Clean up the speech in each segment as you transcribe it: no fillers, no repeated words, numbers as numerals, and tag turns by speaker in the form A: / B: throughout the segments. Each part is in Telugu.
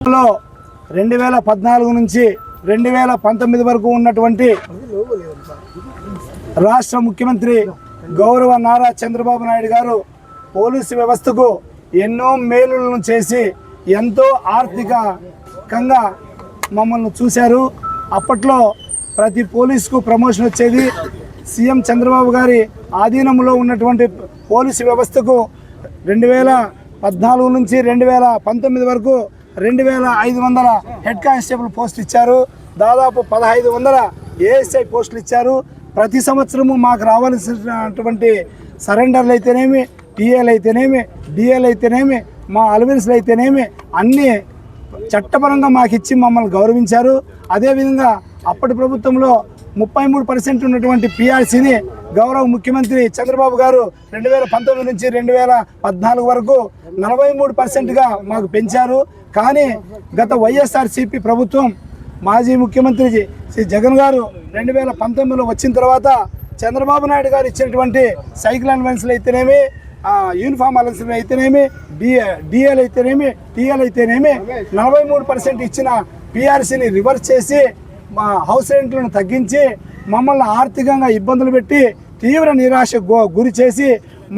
A: 2014 నుంచి 2019 వరకు ఉన్నటువంటి రాష్ట్ర ముఖ్యమంత్రి గౌరవ నారా చంద్రబాబు నాయుడు గారు పోలీసు వ్యవస్థకు ఎన్నో మేలులను చేసి ఎంతో ఆర్థికంగా మమ్మల్ని చూశారు. అప్పట్లో ప్రతి పోలీసుకు ప్రమోషన్ వచ్చేది. సీఎం చంద్రబాబు గారి ఆధీనంలో ఉన్నటువంటి పోలీసు వ్యవస్థకు 2014 నుంచి 2019 వరకు 2500 హెడ్ కానిస్టేబుల్ పోస్టులు ఇచ్చారు. దాదాపు 1500 ఏఎస్ఐ పోస్టులు ఇచ్చారు. ప్రతి సంవత్సరము మాకు రావాల్సినటువంటి సరెండర్లు అయితేనేమి, టీఏలు అయితేనేమి, డిఏలు అయితేనేమి, మా అలవెన్స్లు అయితేనేమి అన్నీ చట్టపరంగా మాకు ఇచ్చి మమ్మల్ని గౌరవించారు. అదేవిధంగా అప్పటి ప్రభుత్వంలో 33% ఉన్నటువంటి పిఆర్సీని గౌరవ ముఖ్యమంత్రి చంద్రబాబు గారు 2019 నుంచి 2014 వరకు 43%గా మాకు పెంచారు. కానీ గత వైఎస్ఆర్సీపీ ప్రభుత్వం మాజీ ముఖ్యమంత్రి శ్రీ జగన్ గారు 2019లో వచ్చిన తర్వాత చంద్రబాబు నాయుడు గారు ఇచ్చినటువంటి సైకిల్ అలవెన్స్లు అయితేనేమి, యూనిఫామ్ అలవెన్స్లు అయితేనేమి, డిఏలు అయితేనేమి, టీఏలు అయితేనేమి 43% ఇచ్చిన పిఆర్సీని రివర్స్ చేసి మా హౌస్ రెంట్లను తగ్గించి మమ్మల్ని ఆర్థికంగా ఇబ్బందులు పెట్టి తీవ్ర నిరాశ గురి చేసి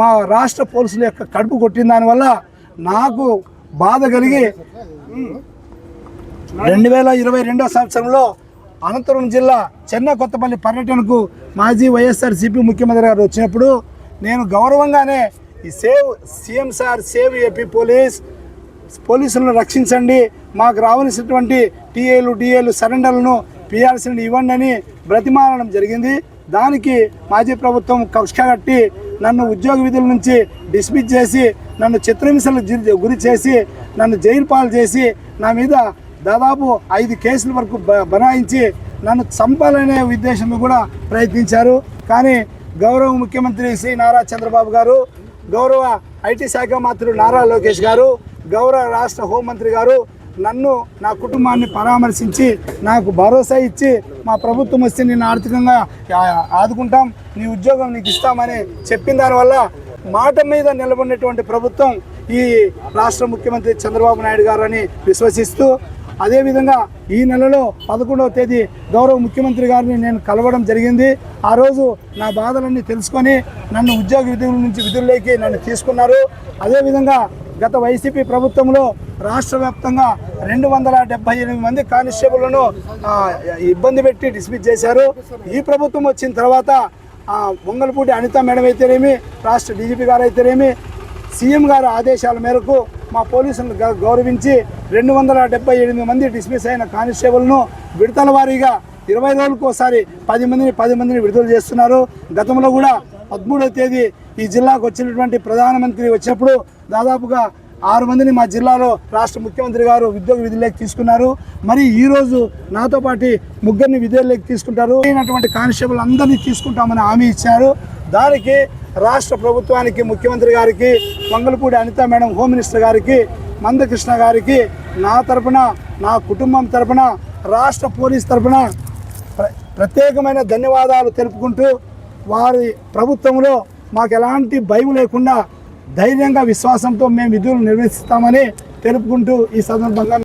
A: మా రాష్ట్ర పోలీసుల యొక్క కడుపు కొట్టిన దానివల్ల నాకు బాధ కలిగి 2022 సంవత్సరంలో అనంతపురం జిల్లా చెన్న కొత్తపల్లి పర్యటనకు మాజీ వైఎస్ఆర్సీపీ ముఖ్యమంత్రి గారు వచ్చినప్పుడు నేను గౌరవంగానే ఈ సీఎం సార్ సేవ్ ఏపీ పోలీసులను రక్షించండి, మాకు రావాల్సినటువంటి టీఏలు డిఏలు సరెండర్లను పిఆర్సీని ఇవ్వండి అని బ్రతిమాలడం జరిగింది. దానికి మాజీ ప్రభుత్వం కక్ష కట్టి నన్ను ఉద్యోగ విధుల నుంచి డిస్మిస్ చేసి నన్ను చిత్రహింసలకు గురి చేసి నన్ను జైలు పాలు చేసి నా మీద దాదాపు 5 కేసుల వరకు బనాయించి నన్ను చంపాలనే ఉద్దేశంతో కూడా ప్రయత్నించారు. కానీ గౌరవ ముఖ్యమంత్రి శ్రీ నారా చంద్రబాబు గారు, గౌరవ ఐటీ శాఖ మంత్రులు నారా లోకేష్ గారు, గౌరవ రాష్ట్ర హోంమంత్రి గారు నన్ను నా కుటుంబాన్ని పరామర్శించి నాకు భరోసా ఇచ్చి మా ప్రభుత్వం వస్తే నేను ఆర్థికంగా ఆదుకుంటాం, నీ ఉద్యోగం నీకు ఇస్తామని చెప్పిన దానివల్ల మాట మీద నిలబడినటువంటి ప్రభుత్వం ఈ రాష్ట్ర ముఖ్యమంత్రి చంద్రబాబు నాయుడు గారు అని విశ్వసిస్తూ, అదేవిధంగా ఈ నెలలో 11వ తేదీ గౌరవ ముఖ్యమంత్రి గారిని నేను కలవడం జరిగింది. ఆ రోజు నా బాధలన్నీ తెలుసుకొని నన్ను ఉద్యోగ విధుల నుంచి విధుల్లోకి నన్ను తీసుకున్నారు. అదేవిధంగా గత వైసీపీ ప్రభుత్వంలో రాష్ట్ర వ్యాప్తంగా 278 మంది కానిస్టేబుల్లను ఇబ్బంది పెట్టి డిస్మిస్ చేశారు. ఈ ప్రభుత్వం వచ్చిన తర్వాత వంగలపూడి అనిత మేడం అయితేనేమి, రాష్ట్ర డీజీపీ గారు అయితేనేమి, సీఎం గారి ఆదేశాల మేరకు మా పోలీసులను గౌరవించి 278 మంది డిస్మిస్ అయిన కానిస్టేబుల్ను విడతల వారీగా 20 రోజులకు ఒకసారి 10 మందిని విడుదల చేస్తున్నారు. గతంలో కూడా 13వ తేదీ ఈ జిల్లాకు వచ్చినటువంటి ప్రధానమంత్రి వచ్చినప్పుడు దాదాపుగా 6 మందిని మా జిల్లాలో రాష్ట్ర ముఖ్యమంత్రి గారు ఉద్యోగ విధుల్లోకి తీసుకున్నారు. మరి ఈరోజు నాతో పాటు 3 విధుల్లోకి తీసుకుంటారు. అయినటువంటి కానిస్టేబుల్ అందరినీ తీసుకుంటామని హామీ ఇచ్చారు. దానికి రాష్ట్ర ప్రభుత్వానికి, ముఖ్యమంత్రి గారికి, Vangalapudi Anitha madam home minister గారికి, మందకృష్ణ గారికి నా తరపున, నా కుటుంబం తరపున, రాష్ట్ర పోలీస్ తరపున ప్రత్యేకమైన ధన్యవాదాలు తెలుపుకుంటూ వారి ప్రభుత్వంలో మాకు ఎలాంటి భయం లేకుండా ధైర్యంగా విశ్వాసంతో మేము విధులు నిర్వహిస్తామని తెలుపుకుంటూ ఈ సందర్భంగా